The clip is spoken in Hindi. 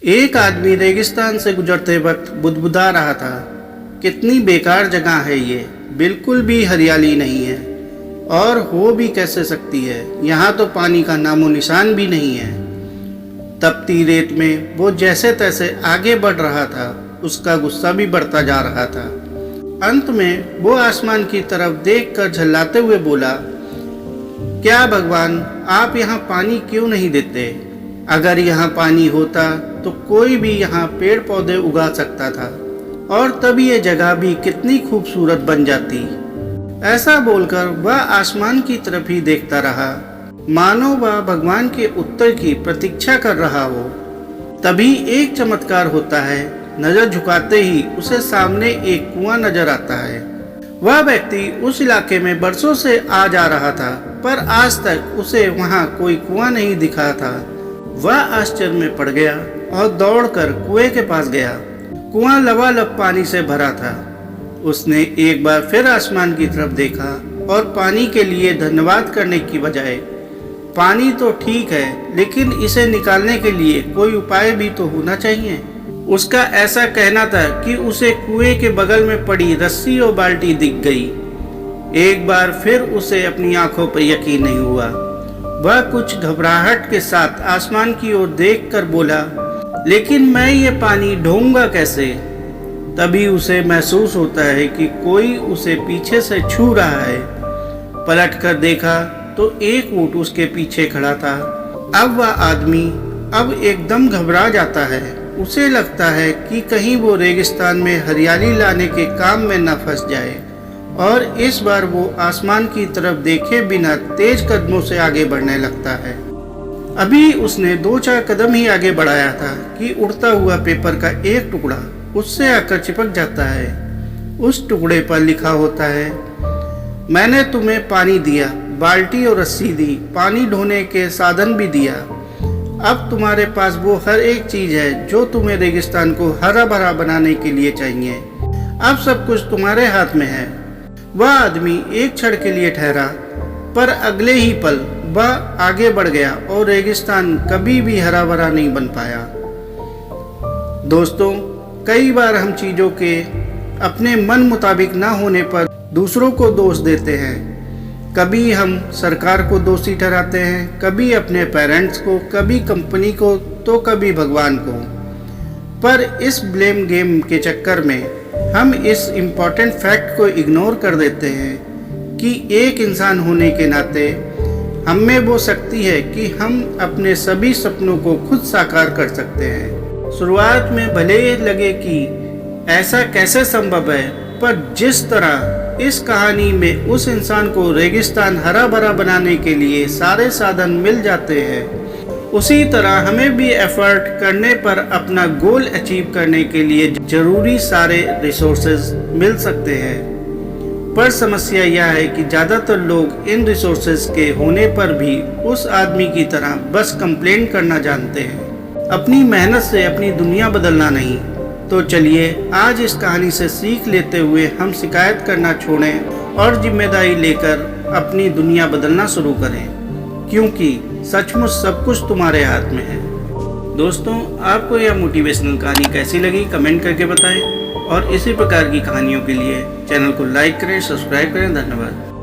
एक आदमी रेगिस्तान से गुजरते वक्त बुदबुदा रहा था, कितनी बेकार जगह है ये, बिल्कुल भी हरियाली नहीं है और हो भी कैसे सकती है, यहाँ तो पानी का नामो निशान भी नहीं है। तपती रेत में वो जैसे तैसे आगे बढ़ रहा था, उसका गुस्सा भी बढ़ता जा रहा था। अंत में वो आसमान की तरफ देखकर झल्लाते हुए बोला, क्या भगवान, आप यहाँ पानी क्यों नहीं देते? अगर यहाँ पानी होता तो कोई भी यहाँ पेड़ पौधे उगा सकता था और तब ये जगह भी कितनी खूबसूरत बन जाती। ऐसा बोलकर वह आसमान की तरफ ही देखता रहा, मानो वह भगवान के उत्तर की प्रतीक्षा कर रहा हो। तभी एक चमत्कार होता है, नजर झुकाते ही उसे सामने एक कुआं नजर आता है। वह व्यक्ति उस इलाके में बरसों से आ जा रहा था, पर आज तक उसे वहां कोई कुआं नहीं दिखा था। वह आश्चर्य में पड़ गया और दौड़कर कुएं के पास गया। कुआं लबालब पानी से भरा था। उसने एक बार फिर आसमान की तरफ देखा और पानी के लिए धन्यवाद करने की बजाय, पानी तो ठीक है लेकिन इसे निकालने के लिए कोई उपाय भी तो होना चाहिए। उसका ऐसा कहना था कि उसे कुएं के बगल में पड़ी रस्सी और बाल्टी दिख गई। एक बार फिर उसे अपनी आंखों पर यकीन नहीं हुआ। वह कुछ घबराहट के साथ आसमान की ओर देखकर बोला, लेकिन मैं ये पानी ढोऊंगा कैसे? तभी उसे महसूस होता है कि कोई उसे पीछे से छू रहा है। पलटकर देखा तो एक ऊंट उसके पीछे खड़ा था। अब वह आदमी अब एकदम घबरा जाता है। उसे लगता है कि कहीं वो रेगिस्तान में हरियाली लाने के काम में न फंस जाए और इस बार वो आसमान की तरफ देखे बिना तेज कदमों से आगे बढ़ने लगता है। अभी उसने 2-4 कदम ही आगे बढ़ाया था कि उड़ता हुआ पेपर का एक टुकड़ा उससे आकर चिपक जाता है। उस टुकड़े पर लिखा होता है, मैंने तुम्हें पानी दिया, बाल्टी और रस्सी दी, पानी ढोने के साधन भी दिया। अब तुम्हारे पास वो हर एक चीज है जो तुम्हें रेगिस्तान को हरा भरा बनाने के लिए चाहिए। अब सब कुछ तुम्हारे हाथ में है। वह आदमी एक क्षण के लिए ठहरा, पर अगले ही पल वह आगे बढ़ गया और रेगिस्तान कभी भी हरा भरा नहीं बन पाया। दोस्तों, कई बार हम चीज़ों के अपने मन मुताबिक ना होने पर दूसरों को दोष देते हैं। कभी हम सरकार को दोषी ठहराते हैं, कभी अपने पेरेंट्स को, कभी कंपनी को, तो कभी भगवान को। पर इस ब्लेम गेम के चक्कर में हम इस इम्पॉर्टेंट फैक्ट को इग्नोर कर देते हैं कि एक इंसान होने के नाते हम में वो शक्ति है कि हम अपने सभी सपनों को खुद साकार कर सकते हैं। शुरुआत में भले ही लगे कि ऐसा कैसे संभव है, पर जिस तरह इस कहानी में उस इंसान को रेगिस्तान हरा भरा बनाने के लिए सारे साधन मिल जाते हैं, उसी तरह हमें भी एफर्ट करने पर अपना गोल अचीव करने के लिए जरूरी सारे रिसोर्सेज मिल सकते हैं। पर समस्या यह है कि ज़्यादातर लोग इन रिसोर्सेज के होने पर भी उस आदमी की तरह बस कंप्लेन करना जानते हैं, अपनी मेहनत से अपनी दुनिया बदलना नहीं। तो चलिए आज इस कहानी से सीख लेते हुए हम शिकायत करना छोड़ें और जिम्मेदारी लेकर अपनी दुनिया बदलना शुरू करें, क्योंकि सचमुच सब कुछ तुम्हारे हाथ में है। दोस्तों, आपको यह मोटिवेशनल कहानी कैसी लगी कमेंट करके बताएं और इसी प्रकार की कहानियों के लिए चैनल को लाइक करें, सब्सक्राइब करें। धन्यवाद।